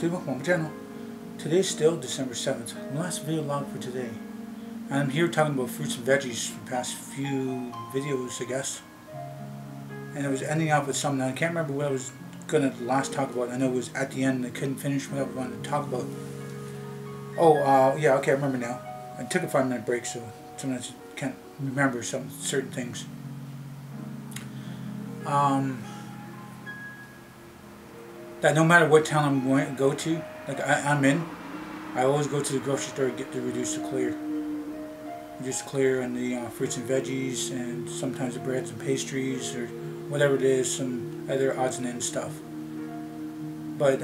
people, welcome to my channel. Today is still December 7th, last video log for today. And I'm here talking about fruits and veggies for the past few videos, I guess. And it was ending up with something, I can't remember what I was going to last talk about. I know it was at the end, I couldn't finish what I wanted to talk about. Oh, yeah, okay, I remember now. I took a 5-minute break, so sometimes I can't remember certain things. That no matter what town I'm going to go to, like I'm in, I always go to the grocery store to get the reduce to clear. Reduce to clear on the fruits and veggies, and sometimes the breads and pastries, or whatever it is, some other odds and ends stuff. But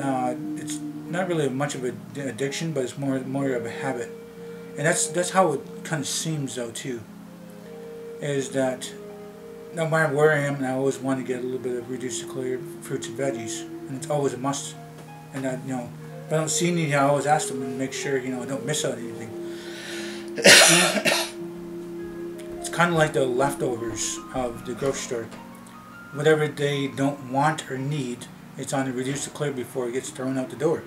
it's not really much of an addiction, but it's more of a habit. And that's how it kind of seems, though, too. Is that no matter where I am, I always want to get a little bit of reduced to clear fruits and veggies, and it's always a must. And if I don't see any, I always ask them and make sure I don't miss out anything. It's kind of like the leftovers of the grocery store. Whatever they don't want or need, it's on the reduced to clear before it gets thrown out the door.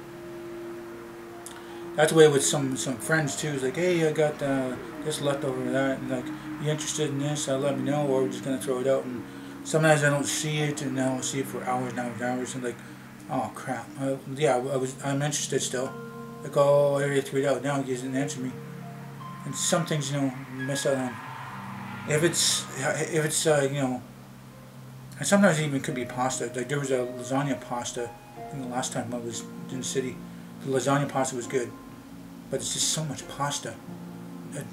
That's the way with some friends too. It's like, hey, I got this leftover of that, and like, you interested in this? Let me know, or we're just gonna throw it out. And sometimes I don't see it, and I don't see it for hours and hours and hours, and like, oh crap. Yeah, I'm interested still. Like, oh, I already threw it out. Now he doesn't answer me. And some things, you miss out on. If it's and sometimes it even could be pasta. Like there was a lasagna pasta. I think the last time I was in the city, the lasagna pasta was good, but it's just so much pasta.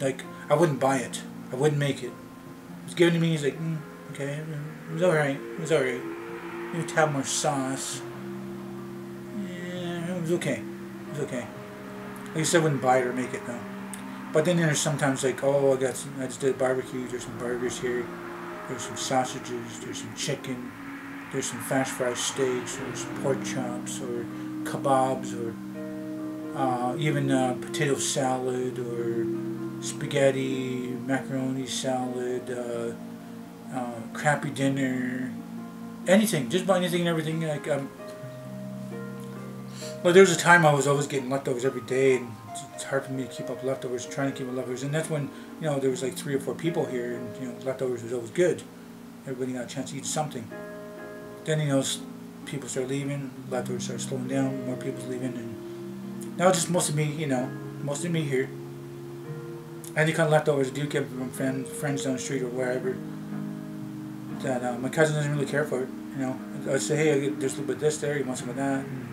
Like I wouldn't buy it. I wouldn't make it. It's given to me. He's like, okay, it was alright. It was alright. You could have more sauce. Yeah, it was okay. It was okay. Like I said, I wouldn't buy it or make it though. But then there's sometimes like, oh, I just did a barbecue. There's some burgers here. There's some sausages. There's some chicken. There's some fast fried steaks, or some pork chops, or kebabs, or even potato salad, or spaghetti, macaroni salad, crappy dinner, anything. Just about anything and everything. Like, well, there was a time I was always getting leftovers every day, and it's hard for me to keep up leftovers, trying to keep up leftovers. And that's when, there was like 3 or 4 people here, and, leftovers was always good. Everybody got a chance to eat something. Then, people start leaving, leftovers start slowing down, more people's leaving, and now it's just mostly me, mostly me here. Any kind of leftovers I do get from friends down the street or wherever, that my cousin doesn't really care for it, I'd say, hey, there's a little bit of this there, you want some of that, and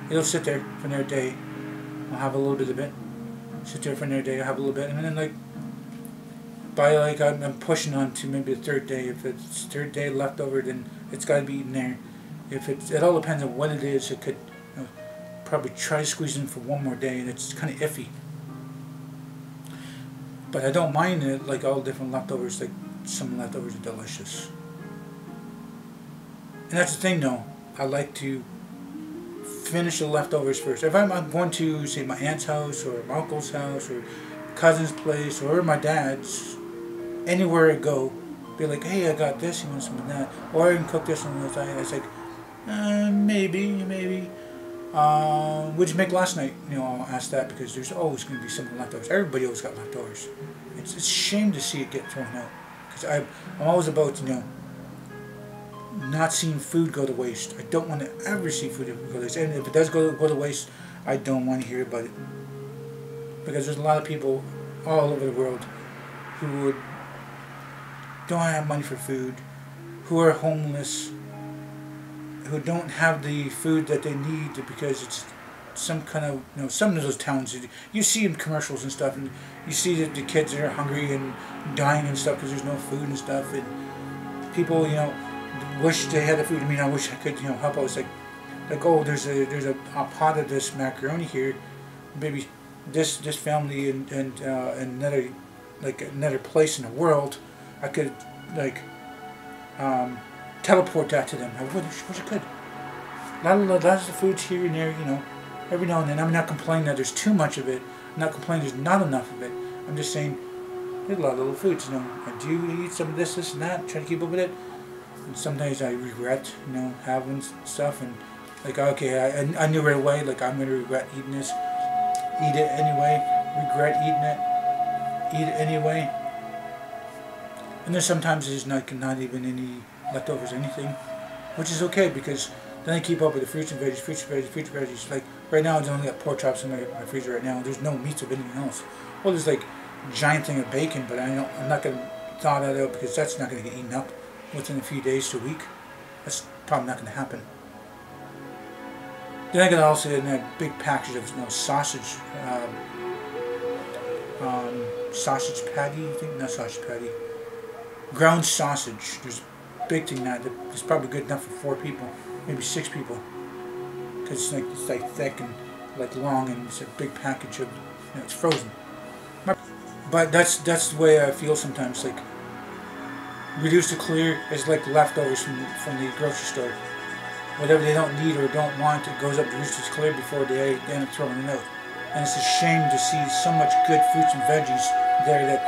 it'll sit there for another day. I'll have a little bit of it. Sit there for another day, I'll have a little bit, and then like, by like, I'm pushing on to maybe the 3rd day. If it's 3rd day leftover, then it's got to be eaten there. If it all depends on what it is. It could probably try to squeeze in for 1 more day, and it's kind of iffy. But I don't mind it, like all different leftovers. Like some leftovers are delicious. And that's the thing, though. I like to finish the leftovers first. If I'm going to, say, my aunt's house, or my uncle's house, or cousin's place, or my dad's, anywhere I go, be like, hey, I got this, you want some of that? Or I can cook this and that. It's like, maybe. What'd you make last night? I'll ask that, because there's always going to be something leftovers. Everybody always got leftovers. It's a shame to see it get thrown out. Because I'm always about, not seeing food go to waste. I don't want to ever see food go to waste. And if it does go to waste, I don't want to hear about it. Because there's a lot of people all over the world who don't have money for food, who are homeless, who don't have the food that they need because it's some kind of, some of those towns, you see in commercials and stuff, and you see that the kids are hungry and dying and stuff because there's no food and stuff, and people, wish they had the food. I mean, I wish I could, help out. It's like, oh, there's a pot of this macaroni here, maybe this family and another place in the world, I could teleport that to them. I wish I could. A lot of the food's here and there, every now and then. I'm not complaining that there's too much of it. I'm not complaining there's not enough of it. I'm just saying there's a lot of little foods. I do eat some of this and that, try to keep up with it. And sometimes I regret, having stuff, and Like, okay, I knew right away, like, I'm going to regret eating this. Eat it anyway. Regret eating it. Eat it anyway. And there's sometimes there's not even any leftovers, anything, which is okay, because then I keep up with the fruits and veggies. Like, right now, I only got pork chops in my freezer right now. There's no meats of anything else. Well, there's like a giant thing of bacon, but I'm not going to thaw that out, because that's not going to get eaten up within a few days to a week. That's probably not going to happen. Then I got also in a big package of sausage, sausage patty. I think not sausage patty. Ground sausage. There's a big thing that it's probably good enough for 4 people, maybe 6 people, because it's like thick and like long, and it's a big package of, it's frozen. But that's the way I feel sometimes. Like, reduce to clear is like leftovers from the grocery store. Whatever they don't need or don't want, it goes up to reduce to clear before they end up throwing it out. And it's a shame to see so much good fruits and veggies there that,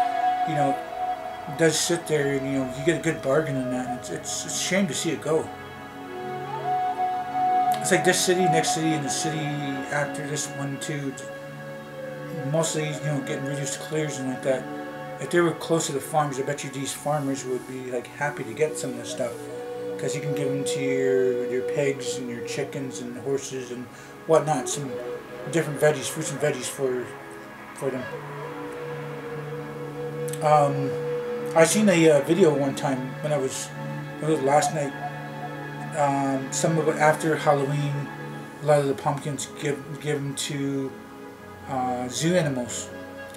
does sit there, and you get a good bargain in that. And it's a shame to see it go. It's like this city, next city, and the city after this one too. Mostly, getting reduced to clears and like that. If they were close to the farms, I bet you these farmers would be like happy to get some of this stuff, because you can give them to your pigs and your chickens and horses and whatnot. Some different veggies, fruits and veggies for them. I seen a video one time when it was last night. Some of it after Halloween, a lot of the pumpkins give them to zoo animals,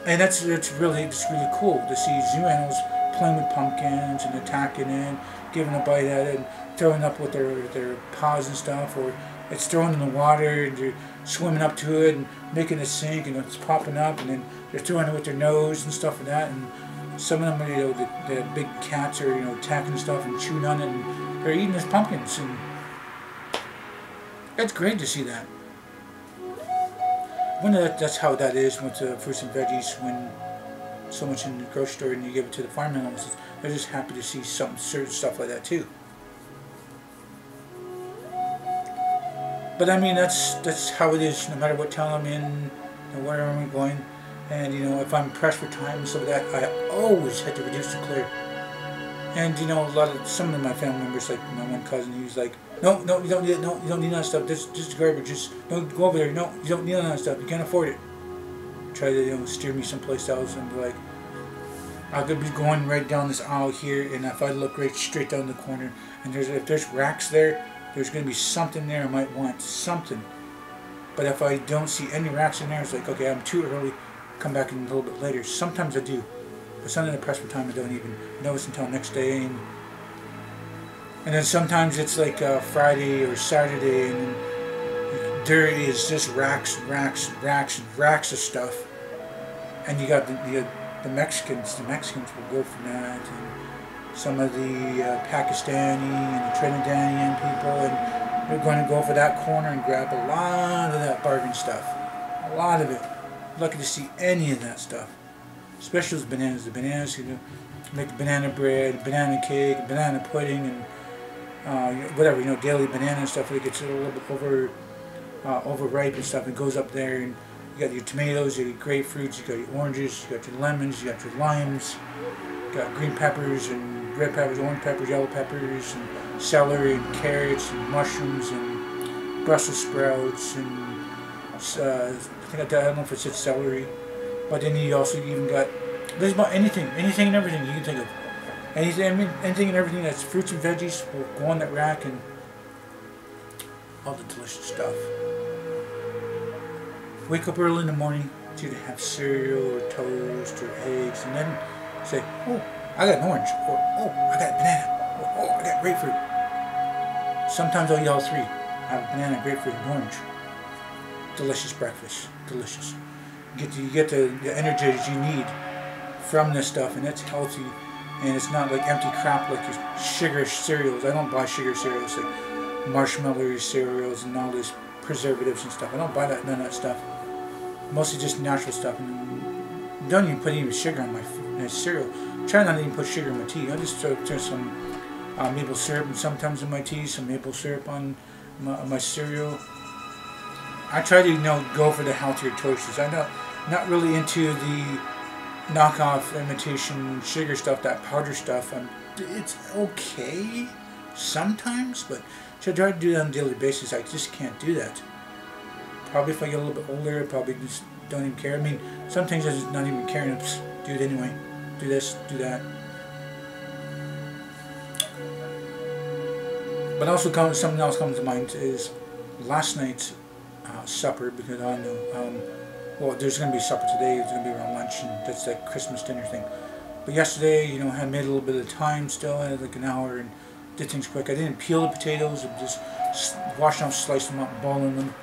and it's really cool to see zoo animals playing with pumpkins and attacking it, giving a bite at it, and throwing up with their paws and stuff, or it's thrown in the water and they're swimming up to it and making it sink, and it's popping up, and then they're throwing it with their nose and stuff like that. And some of them are, the big cats are attacking stuff and chewing on it, and they're eating these pumpkins, and it's great to see that. I wonder that's how that is with the fruits and veggies, when so much in the grocery store and you give it to the farm animals. They're just happy to see some certain stuff like that too. But I mean, that's how it is, no matter what town I'm in, wherever I'm going. And if I'm pressed for time and stuff like that, I always had to reduce to clear. And some of my family members, like my one cousin, he was like, no, you don't need it. No, you don't need that stuff. This is garbage. Just don't go over there. No, you don't need that stuff. You can't afford it. Try to steer me someplace else, and be like, I could be going right down this aisle here, and if I look right straight down the corner, and if there's racks there, there's going to be something there I might want, something. But if I don't see any racks in there, it's like, okay, I'm too early. Come back in a little bit later. Sometimes I do, but sometimes I press for time, I don't even notice until next day. And then sometimes it's like Friday or Saturday, and there is just racks of stuff. And you got the Mexicans. The Mexicans will go for that, and some of the Pakistani and the Trinidadian people, and they're going to go for that corner and grab a lot of that bargain stuff. A lot of it. Lucky to see any of that stuff. Especially those bananas. The bananas, make banana bread, banana cake, banana pudding, and whatever, daily banana stuff. It gets a little bit overripe and stuff. It goes up there, and you got your tomatoes, you got your grapefruits, you got your oranges, you got your lemons, you got your limes, you got green peppers and red peppers, orange peppers, yellow peppers, and celery and carrots and mushrooms and Brussels sprouts and I don't know if it said celery, but then you also even got, there's about anything and everything you can think of. Anything and everything that's fruits and veggies will go on that rack, and all the delicious stuff. Wake up early in the morning to have cereal or toast or eggs, and then say, oh, I got an orange, or oh, I got a banana, or oh, I got grapefruit. Sometimes I'll eat all three. I have banana, grapefruit, and orange. Delicious breakfast. Delicious. You get the energy that you need from this stuff, and it's healthy, and it's not like empty crap like your sugar cereals. I don't buy sugar cereals like marshmallow cereals and all these preservatives and stuff. I don't buy none of that stuff. Mostly just natural stuff. And don't even put any sugar on my cereal. Try not to even put sugar in my tea. I just throw some maple syrup and sometimes in my tea, some maple syrup on my cereal. I try to, you know, go for the healthier choices. I'm not really into the knockoff imitation sugar stuff, that powder stuff. It's okay sometimes, but to try to do that on a daily basis, I just can't do that. Probably if I get a little bit older, I probably just don't even care. I mean, some things I just not even caring. Just do it anyway. Do this, do that. But also something else comes to mind is last night's supper, because I know, well, there's going to be supper today. It's going to be around lunch, and that's that Christmas dinner thing. But yesterday, you know, I had made a little bit of time still. I had like an hour and did things quick. I didn't peel the potatoes. I just washed them, sliced them up, boiling them.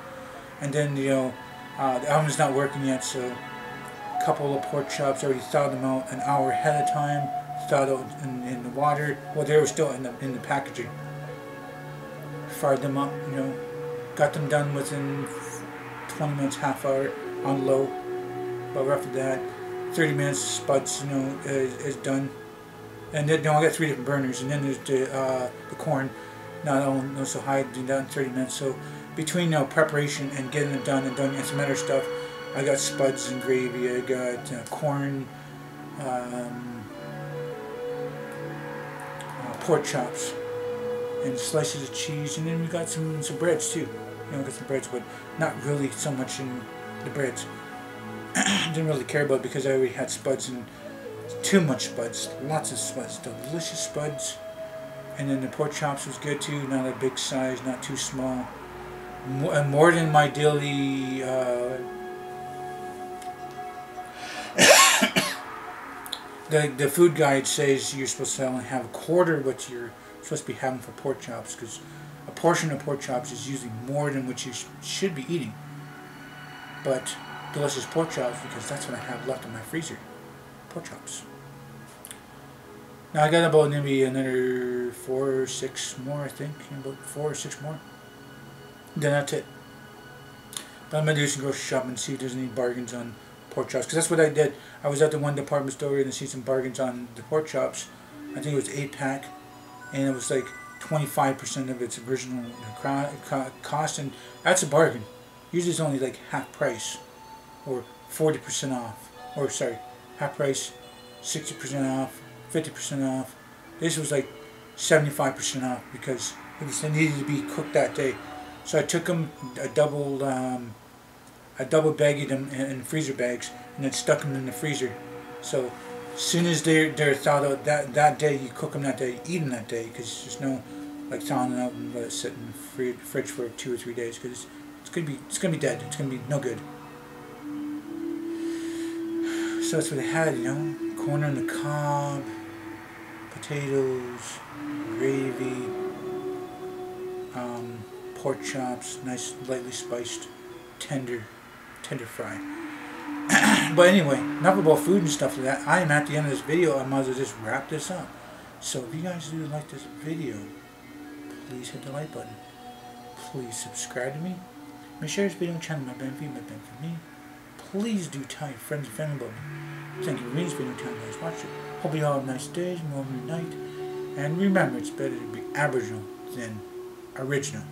And then, you know, the oven's not working yet, so a couple of pork chops, already thawed them out an hour ahead of time, thawed out in the water. Well, they were still in the packaging. Fired them up, you know, got them done within 20 minutes, half hour on low. But after that, 30 minutes, spuds, you know, is done. And then, you know, I got 3 different burners, and then there's the corn, not so high, do that in 30 minutes. So between, you know, preparation and getting it done and some other stuff, I got spuds and gravy. I got corn, pork chops, and slices of cheese, and then we got some breads too. You know, got some breads, but not really so much in the breads. Didn't really care about it because I already had spuds, and too much spuds, lots of spuds, delicious spuds. And then the pork chops was good too, not a big size, not too small. More than my daily the food guide says you're supposed to only have a quarter what you're supposed to be having for pork chops, because a portion of pork chops is usually more than what you should be eating. But delicious pork chops, because that's what I have left in my freezer. Pork chops. Now I got about maybe another 4 or 6 more, I think. About 4 or 6 more. Then that's it. But I'm going to do some grocery shopping and see if there's any bargains on pork chops. Because that's what I did. I was at the one department store and I see some bargains on the pork chops. I think it was 8-pack. And it was like 25% of its original cost. And that's a bargain. Usually it's only like half price. Or 40% off. Or sorry, half price, 60% off, 50% off. This was like 75% off because it needed to be cooked that day. So I took them, I double bagged them in freezer bags and then stuck them in the freezer. So as soon as they're thawed out that day, you cook them that day, eat them that day, because there's no like thawing them out and let it sit in the fridge for 2 or 3 days, because it's gonna be dead. It's gonna be no good. So that's what they had, you know, corn on the cob, potatoes, gravy, pork chops, nice lightly spiced, tender fry. But anyway, enough about food and stuff like that. I am at the end of this video. I might as well just wrap this up. So if you guys do like this video, please hit the like button. Please subscribe to me. May share this video on the channel, my benefit, for me. Please do tell your friends and family about me. Thank you for reading this video, tell you guys watch it. Hope you all have nice days, and a lovely night. And remember, it's better to be Aboriginal than original.